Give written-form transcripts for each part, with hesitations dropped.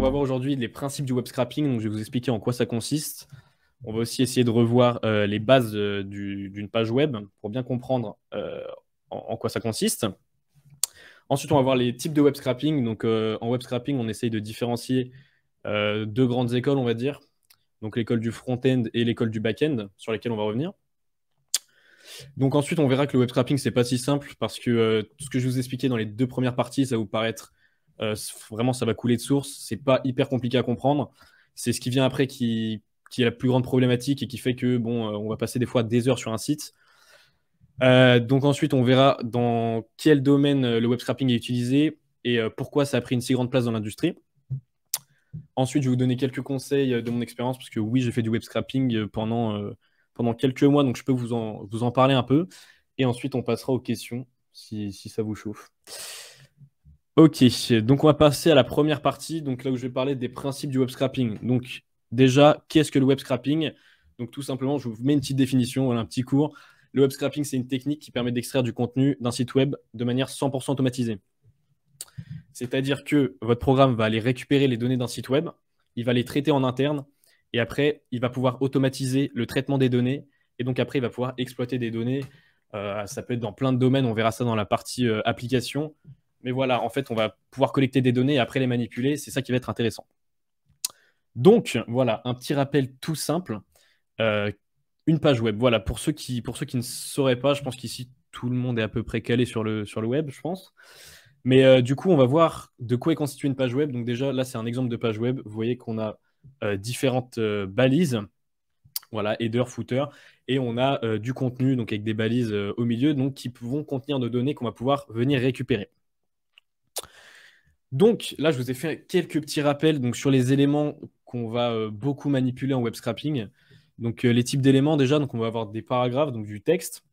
va voir aujourd'hui les principes du web scrapping. Donc, je vais vous expliquer en quoi ça consiste. On va aussi essayer de revoir les bases d'une page web pour bien comprendre en quoi ça consiste. Ensuite, on va voir les types de web scrapping. Donc, en web scrapping, on essaye de différencier deux grandes écoles, on va dire. Donc, l'école du front-end et l'école du back-end, sur lesquelles on va revenir. Donc, ensuite, on verra que le web scrapping, c'est pas si simple parce que tout ce que je vous ai expliqué dans les deux premières parties, ça va vous paraître vraiment, ça va couler de source. C'est pas hyper compliqué à comprendre. C'est ce qui vient après qui est la plus grande problématique et qui fait que, bon, on va passer des fois des heures sur un site. Donc ensuite, on verra dans quel domaine le web scrapping est utilisé et pourquoi ça a pris une si grande place dans l'industrie. Ensuite, je vais vous donner quelques conseils de mon expérience, parce que oui, j'ai fait du web scrapping pendant quelques mois, donc je peux vous en parler un peu. Et ensuite, on passera aux questions, si ça vous chauffe. Ok, donc on va passer à la première partie, donc là où je vais parler des principes du web scrapping. Donc déjà, qu'est-ce que le web scrapping? Donc tout simplement, je vous mets une petite définition, voilà, un petit cours. Le web scrapping, c'est une technique qui permet d'extraire du contenu d'un site web de manière 100% automatisée. C'est-à-dire que votre programme va aller récupérer les données d'un site web, il va les traiter en interne, et après, il va pouvoir automatiser le traitement des données, et donc après, il va pouvoir exploiter des données. Ça peut être dans plein de domaines, on verra ça dans la partie application. Mais voilà, en fait, on va pouvoir collecter des données et après les manipuler. C'est ça qui va être intéressant. Donc, voilà, un petit rappel tout simple. Une page web. Voilà, pour ceux qui ne sauraient pas, je pense qu'ici, tout le monde est à peu près calé sur le web, je pense. Mais du coup, on va voir de quoi est constituée une page web. Donc déjà, là, c'est un exemple de page web. Vous voyez qu'on a différentes balises. Voilà, header, footer. Et on a du contenu, donc avec des balises au milieu, donc qui vont contenir nos données qu'on va pouvoir venir récupérer. Donc là, je vous ai fait quelques petits rappels donc, sur les éléments qu'on va beaucoup manipuler en web scrapping. Donc les types d'éléments déjà, donc on va avoir des paragraphes, donc du texte,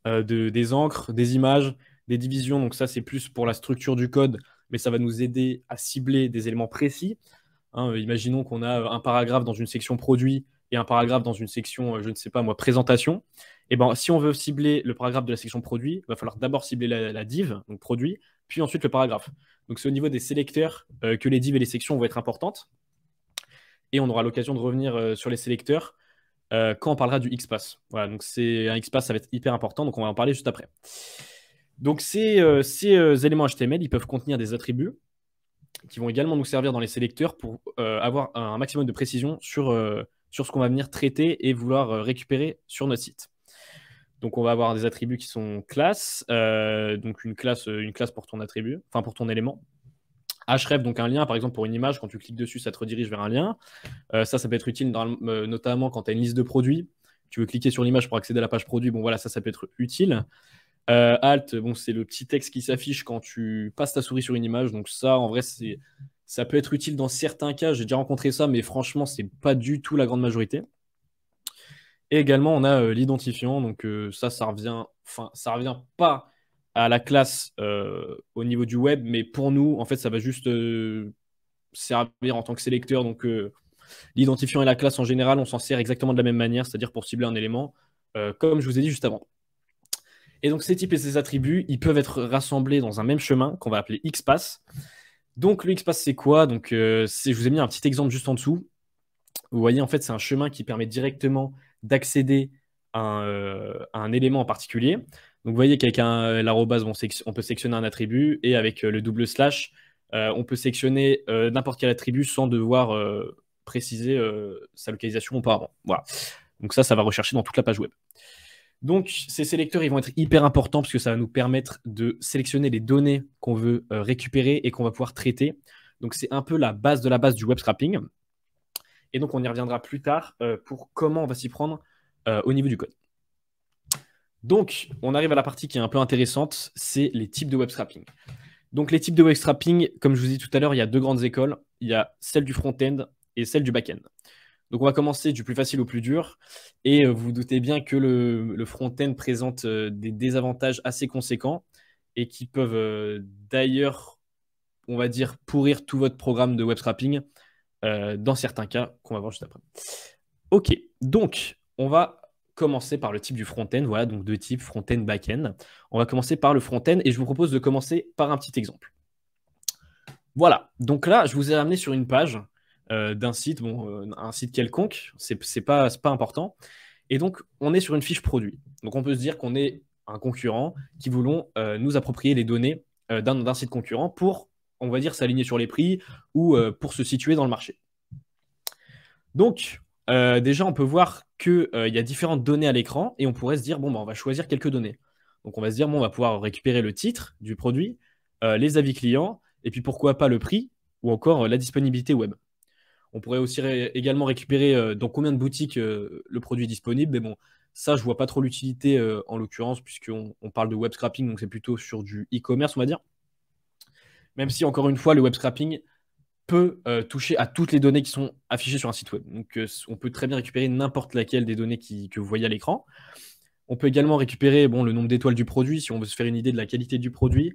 des encres, des images, des divisions. Donc ça, c'est plus pour la structure du code, mais ça va nous aider à cibler des éléments précis. Imaginons qu'on a un paragraphe dans une section produit et un paragraphe dans une section, je ne sais pas moi, présentation. Et ben, si on veut cibler le paragraphe de la section produit, il va falloir d'abord cibler la div, donc produit, puis ensuite le paragraphe. Donc c'est au niveau des sélecteurs que les divs et les sections vont être importantes. Et on aura l'occasion de revenir sur les sélecteurs quand on parlera du XPath. Voilà, donc un XPath, ça va être hyper important, donc on va en parler juste après. Donc ces éléments HTML, ils peuvent contenir des attributs qui vont également nous servir dans les sélecteurs pour avoir un maximum de précision sur ce qu'on va venir traiter et vouloir récupérer sur notre site. Donc on va avoir des attributs qui sont classes, donc une classe pour ton attribut, enfin pour ton élément. Href, donc un lien, par exemple pour une image, quand tu cliques dessus, ça te redirige vers un lien. Ça peut être utile notamment quand tu as une liste de produits. Tu veux cliquer sur l'image pour accéder à la page produit, bon voilà, ça peut être utile. Alt, bon, c'est le petit texte qui s'affiche quand tu passes ta souris sur une image. Donc ça, en vrai, ça peut être utile dans certains cas. J'ai déjà rencontré ça, mais franchement, c'est pas du tout la grande majorité. Et également, on a l'identifiant. Donc ça revient pas à la classe au niveau du web, mais pour nous, en fait, ça va juste servir en tant que sélecteur. Donc l'identifiant et la classe en général, on s'en sert exactement de la même manière, c'est-à-dire pour cibler un élément, comme je vous ai dit juste avant. Et donc ces types et ces attributs, ils peuvent être rassemblés dans un même chemin qu'on va appeler XPath. Donc le XPath, c'est quoi? Donc je vous ai mis un petit exemple juste en dessous. Vous voyez, en fait, c'est un chemin qui permet directement d'accéder à un élément en particulier. Donc vous voyez qu'avec l'arrobase, on peut sectionner un attribut, et avec le double slash, on peut sectionner n'importe quel attribut sans devoir préciser sa localisation auparavant. Voilà. Donc ça va rechercher dans toute la page web. Donc, ces sélecteurs, ils vont être hyper importants parce que ça va nous permettre de sélectionner les données qu'on veut récupérer et qu'on va pouvoir traiter. Donc, c'est un peu la base de la base du web scrapping. Et donc, on y reviendra plus tard pour comment on va s'y prendre au niveau du code. Donc, on arrive à la partie qui est un peu intéressante, c'est les types de web scrapping. Donc, les types de web scrapping, comme je vous ai dit tout à l'heure, il y a deux grandes écoles. Il y a celle du front-end et celle du back-end. Donc, on va commencer du plus facile au plus dur. Et vous vous doutez bien que le front-end présente des désavantages assez conséquents et qui peuvent d'ailleurs, on va dire, pourrir tout votre programme de web scrapping dans certains cas qu'on va voir juste après. Ok, donc on va commencer par le type du front-end. Voilà, donc deux types, front-end, back-end. On va commencer par le front-end et je vous propose de commencer par un petit exemple. Voilà, donc là, je vous ai ramené sur une page d'un site, un site quelconque, c'est pas important. Et donc, on est sur une fiche produit. Donc, on peut se dire qu'on est un concurrent qui voulons nous approprier les données d'un site concurrent pour, on va dire, s'aligner sur les prix ou pour se situer dans le marché. Donc, déjà, on peut voir qu'il y a différentes données à l'écran et on pourrait se dire, bon, bah, on va choisir quelques données. Donc, on va se dire, bon, on va pouvoir récupérer le titre du produit, les avis clients, et puis pourquoi pas le prix ou encore la disponibilité web. On pourrait aussi également récupérer dans combien de boutiques le produit est disponible. Mais bon, ça, je vois pas trop l'utilité en l'occurrence, puisqu'on parle de web scrapping, donc c'est plutôt sur du e-commerce, on va dire. Même si, encore une fois, le web scrapping peut toucher à toutes les données qui sont affichées sur un site web. Donc, on peut très bien récupérer n'importe laquelle des données que vous voyez à l'écran. On peut également récupérer le nombre d'étoiles du produit, si on veut se faire une idée de la qualité du produit.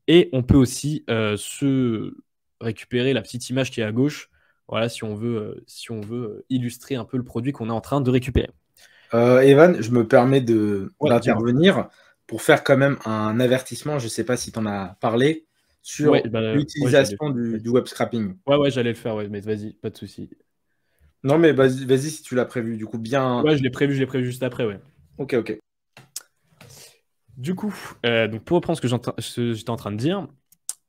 Et on peut aussi se récupérer la petite image qui est à gauche, voilà, si on veut illustrer un peu le produit qu'on est en train de récupérer. Evan, je me permets Ouais, d'intervenir pour faire quand même un avertissement. Je ne sais pas si tu en as parlé sur l'utilisation du web scrapping. Ouais, j'allais le faire, ouais, mais vas-y, pas de souci. Non, mais vas-y si tu l'as prévu. Du coup, bien. Ouais, je l'ai prévu juste après, ouais. Ok. Du coup, donc pour reprendre ce que j'étais en train de dire,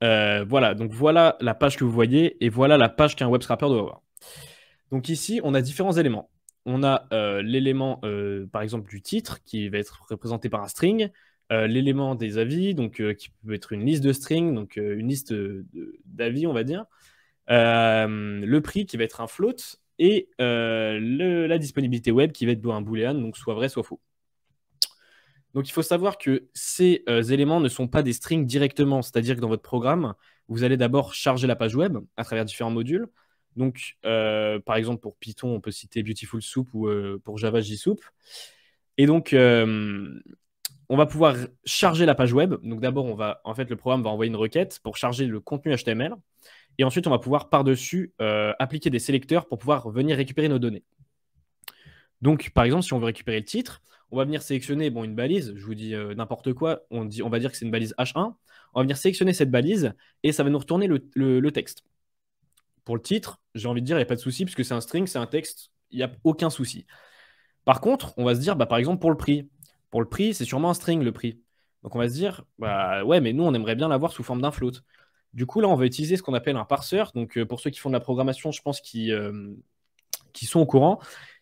voilà, donc voilà la page que vous voyez et voilà la page qu'un web scrapper doit avoir. Donc ici, on a différents éléments. On a l'élément, par exemple, du titre qui va être représenté par un string, l'élément des avis, donc qui peut être une liste de strings, donc une liste d'avis, on va dire, le prix qui va être un float et la disponibilité web qui va être un boolean, donc soit vrai, soit faux. Donc il faut savoir que ces éléments ne sont pas des strings directement, c'est-à-dire que dans votre programme, vous allez d'abord charger la page web à travers différents modules. Donc par exemple pour Python, on peut citer Beautiful Soup ou pour Java JSoup. Et donc on va pouvoir charger la page web. Donc d'abord, le programme va envoyer une requête pour charger le contenu HTML. Et ensuite, on va pouvoir par-dessus appliquer des sélecteurs pour pouvoir venir récupérer nos données. Donc, par exemple, si on veut récupérer le titre, on va venir sélectionner une balise. Je vous dis n'importe quoi. On va dire que c'est une balise H1. On va venir sélectionner cette balise et ça va nous retourner le texte. Pour le titre, j'ai envie de dire, il n'y a pas de souci puisque c'est un string, c'est un texte, il n'y a aucun souci. Par contre, on va se dire, par exemple, pour le prix. Pour le prix, c'est sûrement un string, le prix. Donc, on va se dire, ouais, mais nous, on aimerait bien l'avoir sous forme d'un float. Du coup, là, on va utiliser ce qu'on appelle un parseur. Donc, pour ceux qui font de la programmation, je pense qui sont au courant,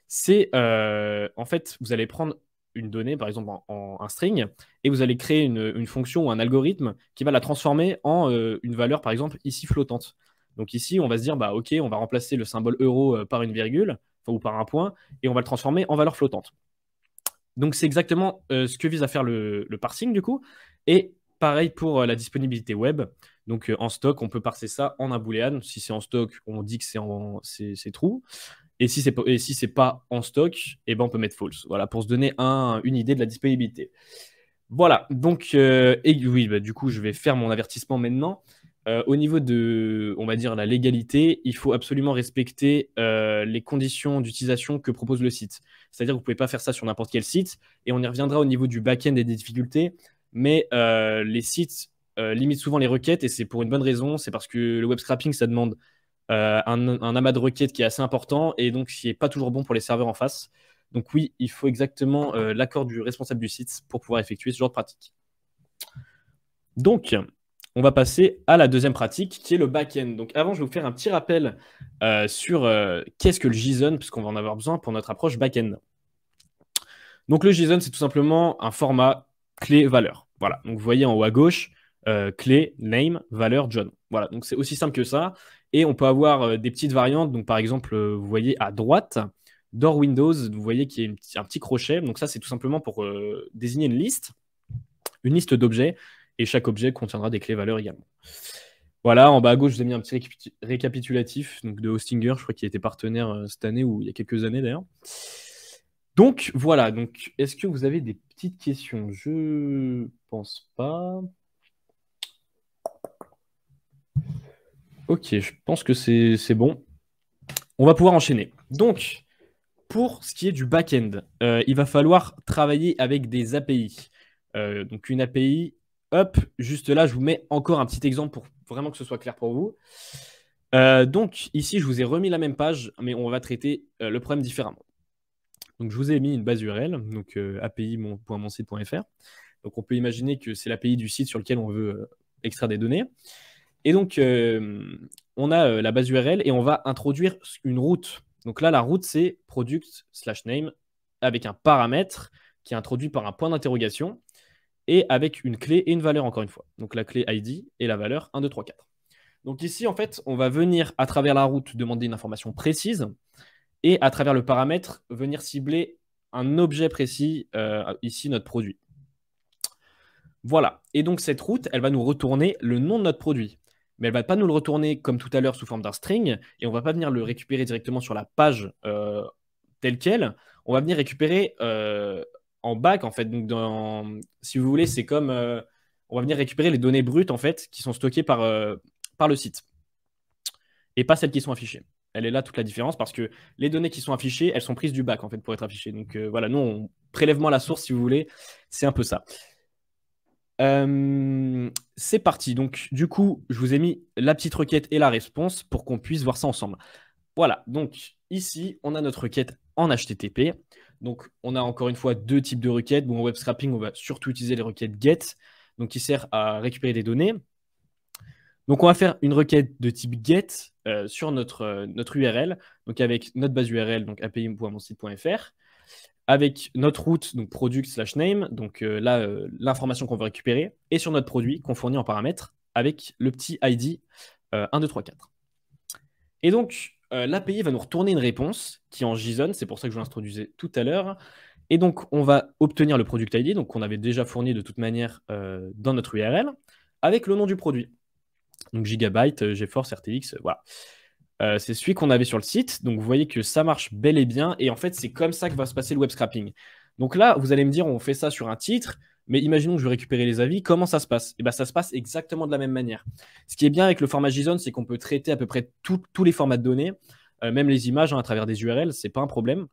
c'est en fait, vous allez prendre une donnée, par exemple un string, et vous allez créer une fonction ou un algorithme qui va la transformer en une valeur, par exemple, ici flottante. Donc ici, on va se dire, OK, on va remplacer le symbole euro par une virgule, ou par un point, et on va le transformer en valeur flottante. Donc c'est exactement ce que vise à faire le parsing, du coup. Et pareil pour la disponibilité web. Donc en stock, on peut parser ça en un boolean. Si c'est en stock, on dit que c'est true. Et si c'est pas en stock, on peut mettre false. Voilà, pour se donner une idée de la disponibilité. Voilà, donc, oui, du coup, je vais faire mon avertissement maintenant. Au niveau de, on va dire, la légalité, il faut absolument respecter les conditions d'utilisation que propose le site. C'est-à-dire que vous ne pouvez pas faire ça sur n'importe quel site. Et on y reviendra au niveau du back-end et des difficultés. Mais les sites limitent souvent les requêtes et c'est pour une bonne raison. C'est parce que le web scrapping, ça demande un amas de requêtes qui est assez important et donc qui n'est pas toujours bon pour les serveurs en face. Donc oui, il faut exactement l'accord du responsable du site pour pouvoir effectuer ce genre de pratique. Donc, on va passer à la deuxième pratique qui est le back-end. Donc avant, je vais vous faire un petit rappel sur qu'est-ce que le JSON, puisqu'on va en avoir besoin pour notre approche back-end. Donc le JSON, c'est tout simplement un format clé-valeur. Voilà, donc vous voyez en haut à gauche, clé, name, valeur, John. Voilà, donc c'est aussi simple que ça. Et on peut avoir des petites variantes. Donc par exemple, vous voyez à droite, door Windows, vous voyez qu'il y a un petit crochet. Donc ça, c'est tout simplement pour désigner une liste d'objets. Et chaque objet contiendra des clés-valeurs également. Voilà, en bas à gauche, je vous ai mis un petit récapitulatif donc, de Hostinger. Je crois qu'il a été partenaire cette année ou il y a quelques années d'ailleurs. Donc voilà, donc est-ce que vous avez des petites questions? Je pense pas. Ok, je pense que c'est bon. On va pouvoir enchaîner. Donc, pour ce qui est du back-end, il va falloir travailler avec des API. Donc une API hop, juste là, je vous mets encore un petit exemple pour vraiment que ce soit clair pour vous. Donc ici, je vous ai remis la même page, mais on va traiter le problème différemment. Donc je vous ai mis une base URL, donc api.monsite.fr. Donc on peut imaginer que c'est l'API du site sur lequel on veut extraire des données. Et donc on a la base URL et on va introduire une route. Donc là, la route, c'est product/name avec un paramètre qui est introduit par un point d'interrogation et avec une clé et une valeur, encore une fois. Donc la clé ID et la valeur 1, 2, 3, 4. Donc ici, en fait, on va venir à travers la route demander une information précise et à travers le paramètre, venir cibler un objet précis, ici notre produit. Voilà. Et donc cette route, elle va nous retourner le nom de notre produit. Mais elle ne va pas nous le retourner comme tout à l'heure sous forme d'un string et on ne va pas venir le récupérer directement sur la page telle quelle. On va venir récupérer en back, en fait. Donc, si vous voulez, c'est comme on va venir récupérer les données brutes, en fait, qui sont stockées par le site et pas celles qui sont affichées. Elle est là toute la différence parce que les données qui sont affichées, elles sont prises du back, en fait, pour être affichées. Donc, voilà, nous, prélèvement à la source, si vous voulez, c'est un peu ça. C'est parti. Donc, du coup, je vous ai mis la petite requête et la réponse pour qu'on puisse voir ça ensemble. Voilà. Donc, ici, on a notre requête en HTTP. Donc, on a encore une fois deux types de requêtes. Bon, en web scraping, on va surtout utiliser les requêtes GET, donc qui sert à récupérer des données. Donc, on va faire une requête de type GET sur notre URL, donc avec notre base URL, donc api.monsite.fr. Avec notre route, donc product/name, donc là, l'information qu'on veut récupérer, et sur notre produit qu'on fournit en paramètre avec le petit ID 1, 2, 3, 4. Et donc, l'API va nous retourner une réponse qui est en JSON, c'est pour ça que je l'introduisais tout à l'heure. Et donc, on va obtenir le product ID, donc qu'on avait déjà fourni de toute manière dans notre URL, avec le nom du produit. Donc, Gigabyte, GeForce, RTX, voilà. C'est celui qu'on avait sur le site. Donc, vous voyez que ça marche bel et bien. Et en fait, c'est comme ça que va se passer le web scraping. Donc là, vous allez me dire, on fait ça sur un titre. Mais imaginons que je veux récupérer les avis. Comment ça se passe? Et ben, ça se passe exactement de la même manière. Ce qui est bien avec le format JSON, c'est qu'on peut traiter à peu près tous les formats de données, même les images à travers des URL. Ce n'est pas un problème.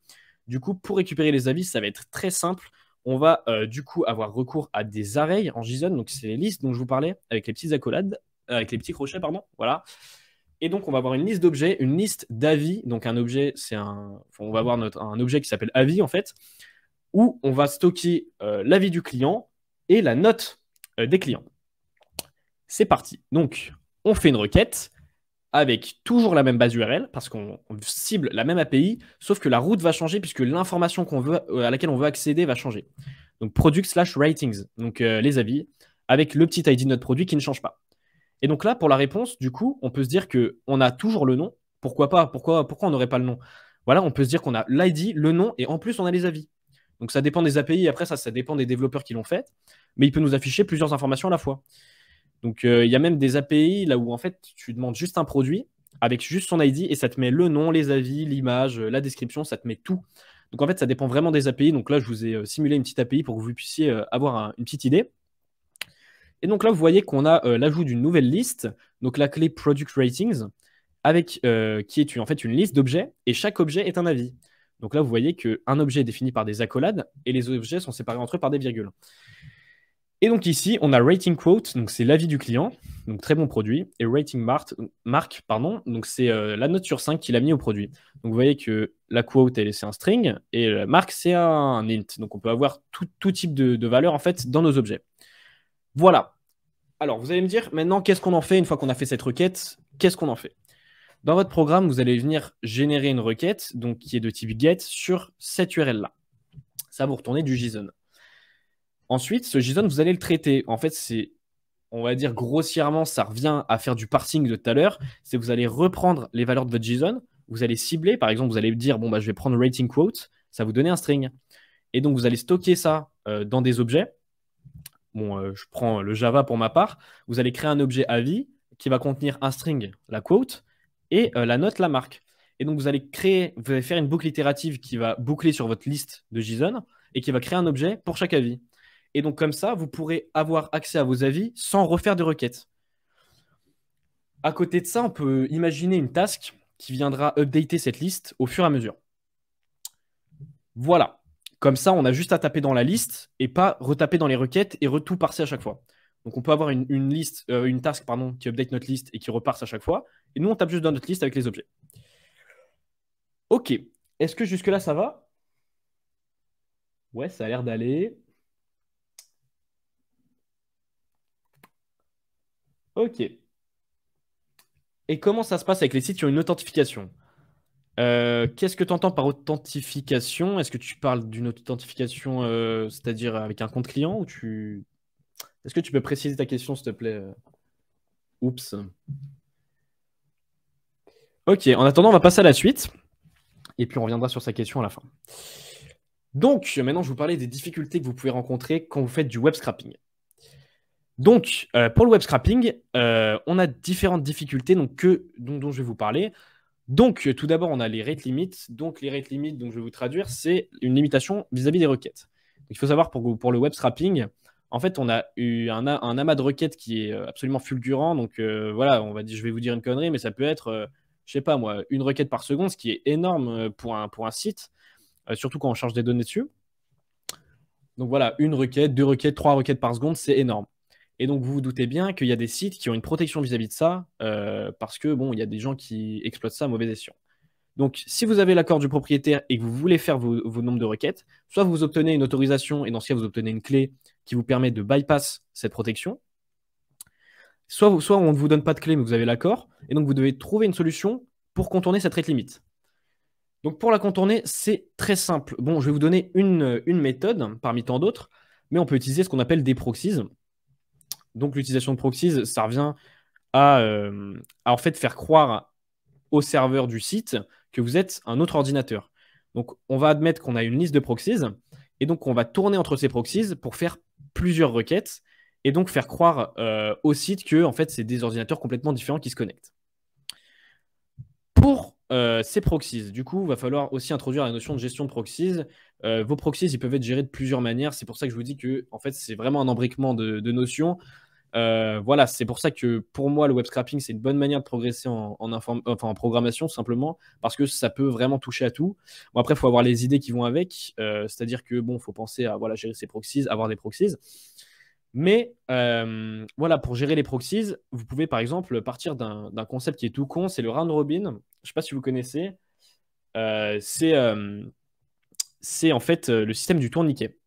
Du coup, pour récupérer les avis, ça va être très simple. On va du coup avoir recours à des arrays en JSON. Donc, c'est les listes dont je vous parlais avec les petites accolades, avec les petits crochets, pardon. Voilà. Et donc, on va avoir une liste d'objets, une liste d'avis. Donc, un objet, on va avoir un objet qui s'appelle avis, en fait, où on va stocker l'avis du client et la note des clients. C'est parti. Donc, on fait une requête avec toujours la même base URL parce qu'on cible la même API, sauf que la route va changer puisque l'information à laquelle on veut accéder va changer. Donc, product/ratings, donc les avis, avec le petit ID de notre produit qui ne change pas. Et donc là, pour la réponse, du coup, on peut se dire qu'on a toujours le nom. Pourquoi pas? Pourquoi on n'aurait pas le nom? Voilà, on peut se dire qu'on a l'ID, le nom, et en plus, on a les avis. Donc ça dépend des API, après ça dépend des développeurs qui l'ont fait, mais il peut nous afficher plusieurs informations à la fois. Donc il y a même des API là où en fait, tu demandes juste un produit avec juste son ID et ça te met le nom, les avis, l'image, la description, ça te met tout. Donc en fait, ça dépend vraiment des API. Donc là, je vous ai simulé une petite API pour que vous puissiez avoir une petite idée. Et donc là, vous voyez qu'on a l'ajout d'une nouvelle liste, donc la clé Product Ratings, qui est en fait une liste d'objets, et chaque objet est un avis. Donc là, vous voyez qu'un objet est défini par des accolades, et les objets sont séparés entre eux par des virgules. Et donc ici, on a Rating Quote, donc c'est l'avis du client, donc très bon produit, et Rating Mark, donc c'est la note sur 5 qu'il a mis au produit. Donc vous voyez que la quote, c'est un string, et la marque, c'est un int. Donc on peut avoir tout type de valeur en fait dans nos objets. Voilà. Alors, vous allez me dire, maintenant, qu'est-ce qu'on en fait une fois qu'on a fait cette requête? Qu'est-ce qu'on en fait? Dans votre programme, vous allez venir générer une requête donc, qui est de type GET sur cette URL-là. Ça va vous retourner du JSON. Ensuite, ce JSON, vous allez le traiter. En fait, on va dire grossièrement, ça revient à faire du parsing de tout à l'heure. C'est vous allez reprendre les valeurs de votre JSON, vous allez cibler. Par exemple, vous allez dire, bon, je vais prendre rating quote, ça va vous donner un string. Et donc, vous allez stocker ça dans des objets. Bon, je prends le Java pour ma part. Vous allez créer un objet avis qui va contenir un string, la quote, et la note, la marque. Et donc, vous allez faire une boucle itérative qui va boucler sur votre liste de JSON et qui va créer un objet pour chaque avis. Et donc, comme ça, vous pourrez avoir accès à vos avis sans refaire de requêtes. À côté de ça, on peut imaginer une task qui viendra updater cette liste au fur et à mesure. Voilà. Comme ça, on a juste à taper dans la liste et pas retaper dans les requêtes et tout parser à chaque fois. Donc, on peut avoir une liste, une task pardon, qui update notre liste et qui repasse à chaque fois. Et nous, on tape juste dans notre liste avec les objets. Ok. Est-ce que jusque-là, ça va? Ouais, ça a l'air d'aller. Ok. Et comment ça se passe avec les sites qui ont une authentification? Qu'est-ce que tu entends par authentification? Est-ce que tu parles d'une authentification, c'est-à-dire avec un compte client ou tu... Est-ce que tu peux préciser ta question, s'il te plaît? Oups. Ok, en attendant, on va passer à la suite. Et puis on reviendra sur sa question à la fin. Donc, maintenant, je vais vous parler des difficultés que vous pouvez rencontrer quand vous faites du web scrapping. Donc, pour le web scrapping, on a différentes difficultés dont je vais vous parler. Donc, tout d'abord, on a les rate limits. Donc, les rate limits, donc je vais vous traduire, c'est une limitation vis-à-vis des requêtes. Donc, il faut savoir pour le web scrapping, en fait, on a eu un amas de requêtes qui est absolument fulgurant. Donc, voilà, je vais vous dire une connerie, mais ça peut être, je sais pas moi, une requête par seconde, ce qui est énorme pour un site, surtout quand on charge des données dessus. Donc, voilà, une requête, deux requêtes, trois requêtes par seconde, c'est énorme. Et donc, vous vous doutez bien qu'il y a des sites qui ont une protection vis-à-vis de ça, parce que, bon, il y a des gens qui exploitent ça à mauvais escient. Donc, si vous avez l'accord du propriétaire et que vous voulez faire vos nombres de requêtes, soit vous obtenez une autorisation, et dans ce cas, vous obtenez une clé qui vous permet de bypass cette protection, soit on ne vous donne pas de clé, mais vous avez l'accord, et donc vous devez trouver une solution pour contourner cette rate limit. Donc, pour la contourner, c'est très simple. Bon, je vais vous donner une méthode parmi tant d'autres, mais on peut utiliser ce qu'on appelle des proxies. Donc, l'utilisation de proxies, ça revient à en fait faire croire au serveur du site que vous êtes un autre ordinateur. Donc, on va admettre qu'on a une liste de proxies et donc on va tourner entre ces proxies pour faire plusieurs requêtes et donc faire croire au site que en fait, c'est des ordinateurs complètement différents qui se connectent. Pour ces proxies, du coup, il va falloir aussi introduire la notion de gestion de proxies. Vos proxies, ils peuvent être gérés de plusieurs manières. C'est pour ça que je vous dis que en fait, c'est vraiment un embriquement de notions. Voilà, c'est pour ça que pour moi, le web scrapping, c'est une bonne manière de progresser en programmation, tout simplement, parce que ça peut vraiment toucher à tout. Bon, après, il faut avoir les idées qui vont avec, c'est-à-dire que bon, faut penser à voilà, gérer ses proxies, avoir des proxies. Mais voilà, pour gérer les proxies, vous pouvez par exemple partir d'un concept qui est tout con, c'est le round robin. Je ne sais pas si vous connaissez. C'est en fait le système du tourniquet.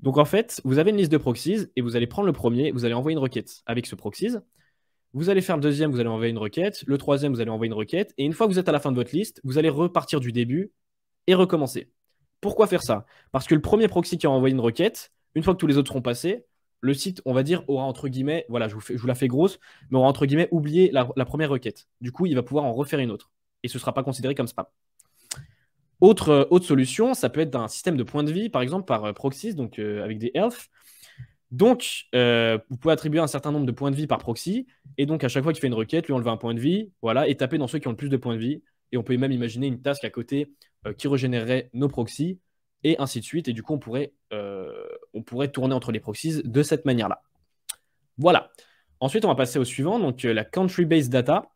Donc en fait, vous avez une liste de proxies et vous allez prendre le premier, vous allez envoyer une requête avec ce proxies. Vous allez faire le deuxième, vous allez envoyer une requête. Le troisième, vous allez envoyer une requête. Et une fois que vous êtes à la fin de votre liste, vous allez repartir du début et recommencer. Pourquoi faire ça? Parce que le premier proxy qui a envoyé une requête, une fois que tous les autres seront passés, le site, on va dire, aura entre guillemets, voilà, je vous la fais grosse, mais aura entre guillemets oublié la première requête. Du coup, il va pouvoir en refaire une autre. Et ce ne sera pas considéré comme spam. Autre solution, ça peut être un système de points de vie, par exemple, par proxies, donc avec des health. Donc, vous pouvez attribuer un certain nombre de points de vie par proxy. Et donc, à chaque fois qu'il fait une requête, lui enlever un point de vie, voilà, et taper dans ceux qui ont le plus de points de vie. Et on peut même imaginer une task à côté qui régénérerait nos proxys, et ainsi de suite. Et du coup, on pourrait tourner entre les proxies de cette manière-là. Voilà. Ensuite, on va passer au suivant, donc la country-based data.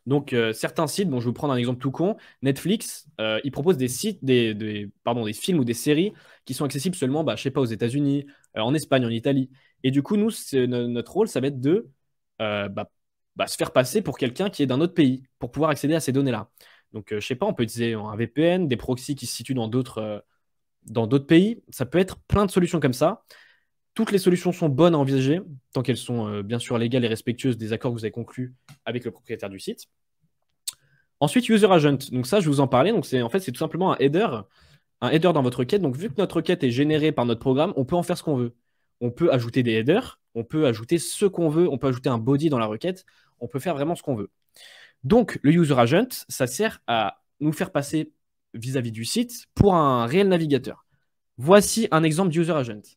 Donc, certains sites, bon, je vais vous prendre un exemple tout con. Netflix, ils proposent des sites, des films ou des séries qui sont accessibles seulement, je sais pas, aux États-Unis, en Espagne, en Italie. Et du coup, nous, notre rôle, ça va être de se faire passer pour quelqu'un qui est d'un autre pays pour pouvoir accéder à ces données-là. Donc, je sais pas, on peut utiliser un VPN, des proxys qui se situent dans d'autres pays. Ça peut être plein de solutions comme ça. Toutes les solutions sont bonnes à envisager, tant qu'elles sont bien sûr légales et respectueuses des accords que vous avez conclus avec le propriétaire du site. Ensuite, User Agent. Donc ça, je vais vous en parler. Donc c'est tout simplement un header dans votre requête. Donc vu que notre requête est générée par notre programme, on peut en faire ce qu'on veut. On peut ajouter des headers, on peut ajouter ce qu'on veut, on peut ajouter un body dans la requête, on peut faire vraiment ce qu'on veut. Donc le User Agent, ça sert à nous faire passer vis-à-vis du site pour un réel navigateur. Voici un exemple d'User Agent.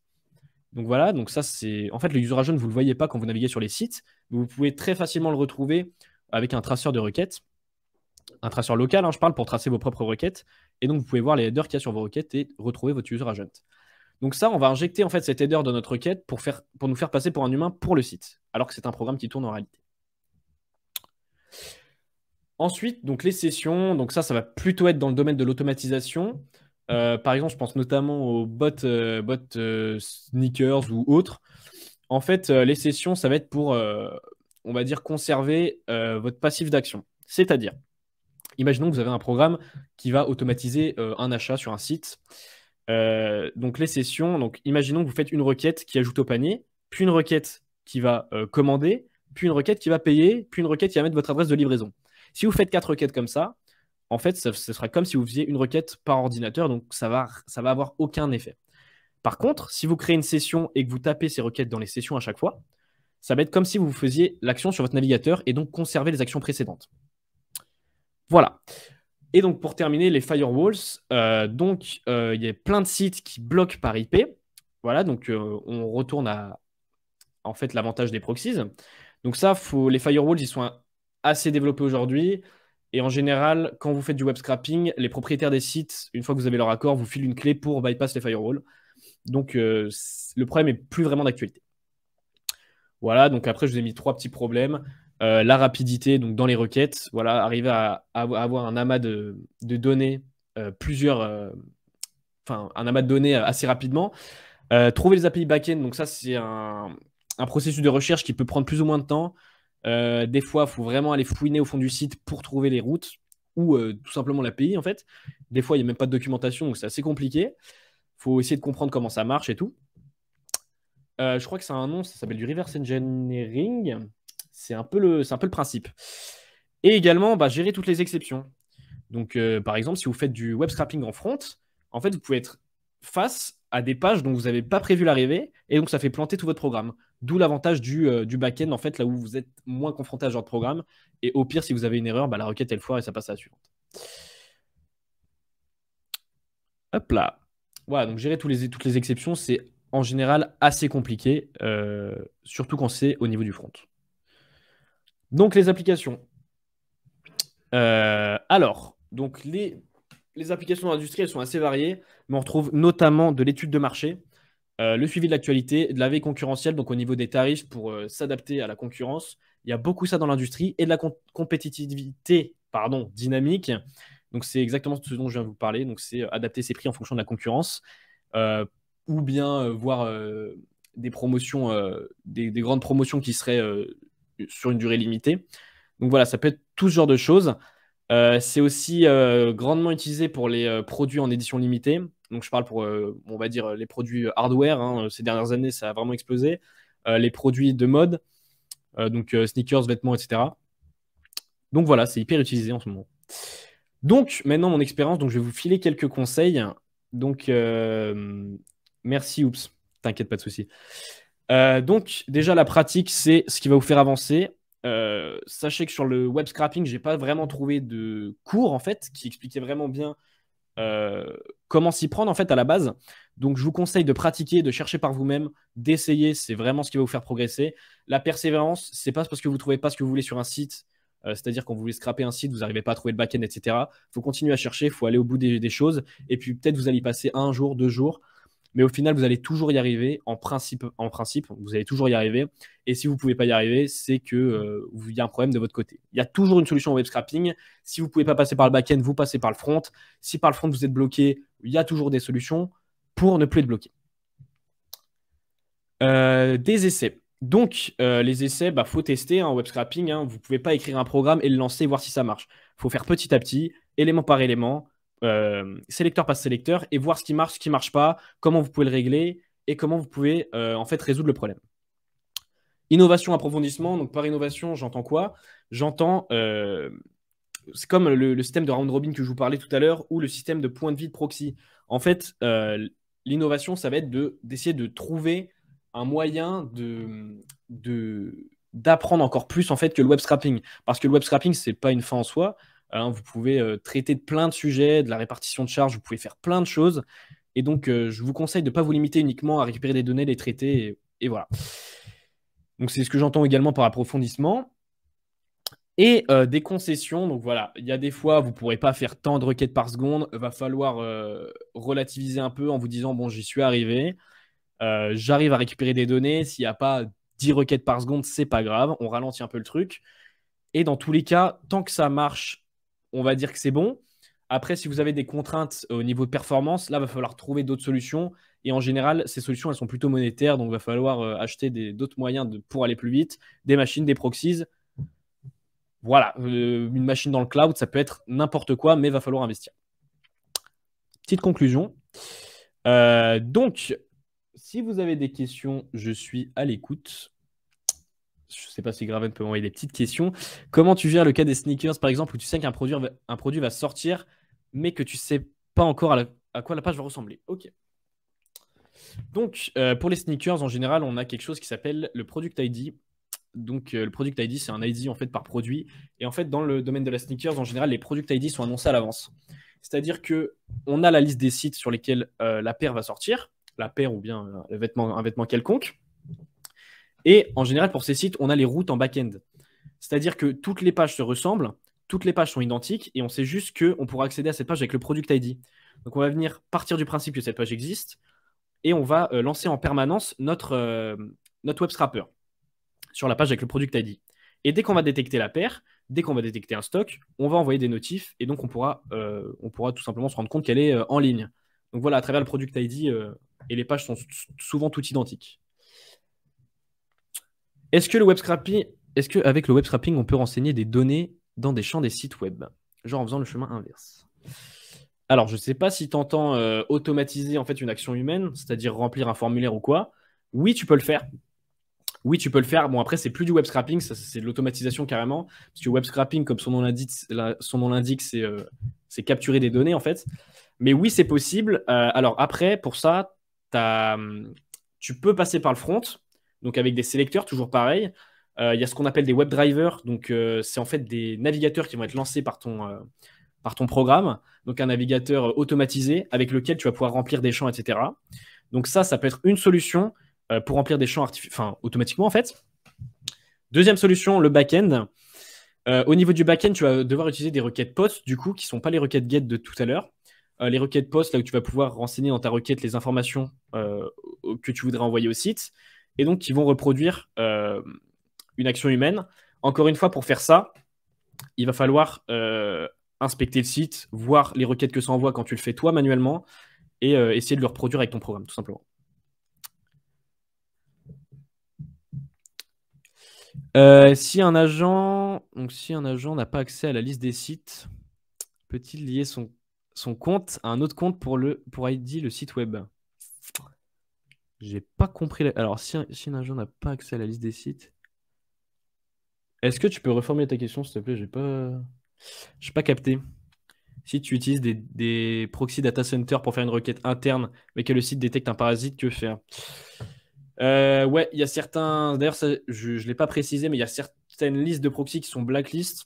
Donc voilà, donc ça c'est... En fait, le User Agent, vous ne le voyez pas quand vous naviguez sur les sites, mais vous pouvez très facilement le retrouver avec un traceur de requêtes. Un traceur local, je parle, pour tracer vos propres requêtes. Et donc, vous pouvez voir les headers qu'il y a sur vos requêtes et retrouver votre User Agent. Donc ça, on va injecter en fait cet header dans notre requête pour nous faire passer pour un humain pour le site, alors que c'est un programme qui tourne en réalité. Ensuite, donc les sessions, donc ça va plutôt être dans le domaine de l'automatisation. Par exemple, je pense notamment aux bots sneakers ou autres. En fait, les sessions, ça va être pour, on va dire, conserver votre passif d'action. C'est-à-dire, imaginons que vous avez un programme qui va automatiser un achat sur un site. Donc les sessions, donc imaginons que vous faites une requête qui ajoute au panier, puis une requête qui va commander, puis une requête qui va payer, puis une requête qui va mettre votre adresse de livraison. Si vous faites 4 requêtes comme ça, en fait, ce sera comme si vous faisiez une requête par ordinateur, donc ça va avoir aucun effet. Par contre, si vous créez une session et que vous tapez ces requêtes dans les sessions à chaque fois, ça va être comme si vous faisiez l'action sur votre navigateur et donc conserver les actions précédentes. Voilà. Et donc, pour terminer, les firewalls, il y a plein de sites qui bloquent par IP. Voilà, donc on retourne à en fait l'avantage des proxies. Donc ça, les firewalls, ils sont assez développés aujourd'hui. Et en général, quand vous faites du web scrapping, les propriétaires des sites, une fois que vous avez leur accord, vous filent une clé pour bypass les firewalls. Donc le problème est plus vraiment d'actualité. Voilà, donc après, je vous ai mis 3 petits problèmes. La rapidité, donc dans les requêtes, voilà, arriver à avoir un amas de données, un amas de données assez rapidement. Trouver les API backend, donc ça, c'est un processus de recherche qui peut prendre plus ou moins de temps. Des fois, il faut vraiment aller fouiner au fond du site pour trouver les routes ou tout simplement l'API en fait. Des fois, il n'y a même pas de documentation, donc c'est assez compliqué. Il faut essayer de comprendre comment ça marche et tout. Je crois que c'est un nom, ça s'appelle du reverse engineering. C'est un peu le principe. Et également, gérer toutes les exceptions. Donc, par exemple, si vous faites du web scrapping en front, en fait, vous pouvez être face à des pages dont vous n'avez pas prévu l'arrivée, et donc ça fait planter tout votre programme. D'où l'avantage du back-end, en fait, là où vous êtes moins confronté à ce genre de programme. Et au pire, si vous avez une erreur, la requête, elle foire et ça passe à la suivante. Hop là. Voilà, donc gérer toutes les exceptions, c'est en général assez compliqué, surtout quand c'est au niveau du front. Donc les applications. Alors, donc les applications dans l'industrie, elles sont assez variées, mais on retrouve notamment de l'étude de marché, le suivi de l'actualité, de la veille concurrentielle, donc au niveau des tarifs pour s'adapter à la concurrence. Il y a beaucoup ça dans l'industrie et de la compétitivité dynamique. Donc c'est exactement ce dont je viens de vous parler. Donc c'est adapter ses prix en fonction de la concurrence ou bien voir des promotions, des grandes promotions qui seraient sur une durée limitée. Donc voilà, ça peut être tout ce genre de choses. C'est aussi grandement utilisé pour les produits en édition limitée. Donc je parle pour, on va dire, les produits hardware. Hein. Ces dernières années, ça a vraiment explosé. Les produits de mode, donc sneakers, vêtements, etc. Donc voilà, c'est hyper utilisé en ce moment. Donc maintenant, mon expérience, donc je vais vous filer quelques conseils. Donc merci, oups, t'inquiète, pas de souci. Donc déjà, la pratique, c'est ce qui va vous faire avancer. Sachez que sur le web scrapping, j'ai pas vraiment trouvé de cours en fait qui expliquait vraiment bien comment s'y prendre en fait à la base. Donc je vous conseille de pratiquer, de chercher par vous-même, d'essayer, c'est vraiment ce qui va vous faire progresser. La persévérance, c'est pas parce que vous trouvez pas ce que vous voulez sur un site, c'est-à-dire quand vous voulez scraper un site, vous n'arrivez pas à trouver le back-end, etc. Il faut continuer à chercher, il faut aller au bout des choses, et puis peut-être vous allez y passer 1 jour, 2 jours. Mais au final, vous allez toujours y arriver. En principe, vous allez toujours y arriver. Et si vous ne pouvez pas y arriver, c'est qu'il y a un problème de votre côté. Il y a toujours une solution au web scrapping. Si vous ne pouvez pas passer par le back-end, vous passez par le front. Si par le front, vous êtes bloqué, il y a toujours des solutions pour ne plus être bloqué. Des essais. Donc, les essais, faut tester en web scrapping. Hein. Vous ne pouvez pas écrire un programme et le lancer, voir si ça marche. Il faut faire petit à petit, élément par élément. Sélecteur par sélecteur et voir ce qui marche pas, comment vous pouvez le régler et comment vous pouvez en fait résoudre le problème. Innovation, approfondissement. Donc par innovation, j'entends quoi? J'entends c'est comme le système de round robin que je vous parlais tout à l'heure ou le système de point de vie de proxy. En fait, l'innovation, ça va être d'essayer de trouver un moyen d'apprendre encore plus en fait que le web scrapping. Parce que le web scrapping, c'est pas une fin en soi. Hein, vous pouvez traiter de plein de sujets, de la répartition de charges, vous pouvez faire plein de choses. Et donc, je vous conseille de ne pas vous limiter uniquement à récupérer des données, les traiter, et voilà. Donc, c'est ce que j'entends également par approfondissement. Et des concessions. Donc, voilà, il y a des fois, vous ne pourrez pas faire tant de requêtes par seconde. Il va falloir relativiser un peu en vous disant, bon, j'y suis arrivé. J'arrive à récupérer des données. S'il n'y a pas 10 requêtes par seconde, c'est pas grave. On ralentit un peu le truc. Et dans tous les cas, tant que ça marche, on va dire que c'est bon. Après, si vous avez des contraintes au niveau de performance, là, il va falloir trouver d'autres solutions. Et en général, ces solutions, elles sont plutôt monétaires, donc il va falloir acheter d'autres moyens pour aller plus vite, des machines, des proxies. Voilà, une machine dans le cloud, ça peut être n'importe quoi, mais il va falloir investir. Petite conclusion. Donc, si vous avez des questions, je suis à l'écoute. Je ne sais pas si Graven peut m'envoyer des petites questions. Comment tu gères le cas des sneakers, par exemple, où tu sais qu'un produit va sortir, mais que tu ne sais pas encore à quoi la page va ressembler? Ok. Donc, pour les sneakers, en général, on a quelque chose qui s'appelle le Product ID. Donc, le Product ID, c'est un ID en fait par produit. Et en fait, dans le domaine de la sneakers, en général, les Product ID sont annoncés à l'avance. C'est-à-dire qu'on a la liste des sites sur lesquels la paire va sortir, la paire ou bien un vêtement quelconque. Et en général, pour ces sites, on a les routes en back-end. C'est-à-dire que toutes les pages se ressemblent, toutes les pages sont identiques, et on sait juste qu'on pourra accéder à cette page avec le Product ID. Donc, on va venir partir du principe que cette page existe, et on va lancer en permanence notre web scrapper sur la page avec le Product ID. Et dès qu'on va détecter la paire, dès qu'on va détecter un stock, on va envoyer des notifs et donc on pourra tout simplement se rendre compte qu'elle est en ligne. Donc voilà, à travers le Product ID, et les pages sont souvent toutes identiques. Est-ce qu'avec le web scrapping, on peut renseigner des données dans des champs des sites web, genre en faisant le chemin inverse? Alors, je ne sais pas si tu entends automatiser en fait une action humaine, c'est-à-dire remplir un formulaire ou quoi. Oui, tu peux le faire. Oui, tu peux le faire. Bon, après, c'est plus du web scrapping, c'est de l'automatisation carrément. Parce que web scrapping, comme son nom l'indique, c'est capturer des données en fait. Mais oui, c'est possible. Alors après, pour ça, tu peux passer par le front, donc avec des sélecteurs, toujours pareil. Il y a ce qu'on appelle des web drivers. Donc, c'est en fait des navigateurs qui vont être lancés par ton programme. Donc, un navigateur automatisé avec lequel tu vas pouvoir remplir des champs, etc. Donc, ça peut être une solution pour remplir des champs automatiquement, en fait. Deuxième solution, le back-end. Au niveau du back-end, tu vas devoir utiliser des requêtes POST, du coup, qui ne sont pas les requêtes GET de tout à l'heure. Les requêtes POST, là où tu vas pouvoir renseigner dans ta requête les informations que tu voudrais envoyer au site, et donc qui vont reproduire une action humaine. Encore une fois, pour faire ça, il va falloir inspecter le site, voir les requêtes que ça envoie quand tu le fais toi manuellement, et essayer de le reproduire avec ton programme, tout simplement. Si un agent n'a pas accès à la liste des sites, peut-il lier son compte à un autre compte pour ID le site web? J'ai pas compris. Alors, si un agent n'a pas accès à la liste des sites, est-ce que tu peux reformuler ta question, s'il te plaît? J'ai pas capté. Si tu utilises des proxy data center pour faire une requête interne, mais que le site détecte un parasite, que faire? Ouais, il y a certains. D'ailleurs, je ne l'ai pas précisé, mais il y a certaines listes de proxy qui sont blacklist.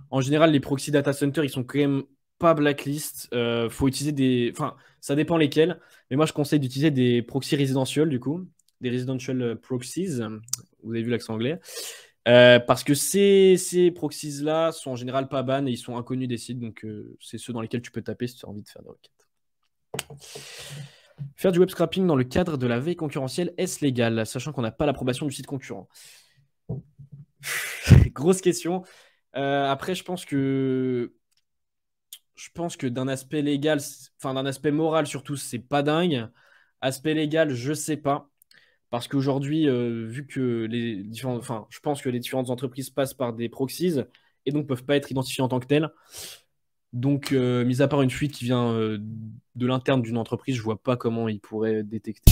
En général, les proxy data center, ils sont quand même pas blacklist. Faut utiliser des. Enfin, ça dépend lesquels. Mais moi, je conseille d'utiliser des proxys résidentiels, du coup. Des residential proxies. Vous avez vu l'accent anglais. Parce que ces proxies-là sont en général pas ban et ils sont inconnus des sites. Donc, c'est ceux dans lesquels tu peux taper si tu as envie de faire des requêtes. Faire du web scrapping dans le cadre de la veille concurrentielle, est-ce légal, sachant qu'on n'a pas l'approbation du site concurrent? Grosse question. Après, je pense que d'un aspect légal, enfin d'un aspect moral surtout, c'est pas dingue. Aspect légal, je sais pas. Parce qu'aujourd'hui, vu que je pense que les différentes entreprises passent par des proxies et donc peuvent pas être identifiées en tant que telles. Donc, mis à part une fuite qui vient de l'interne d'une entreprise, je vois pas comment ils pourraient détecter.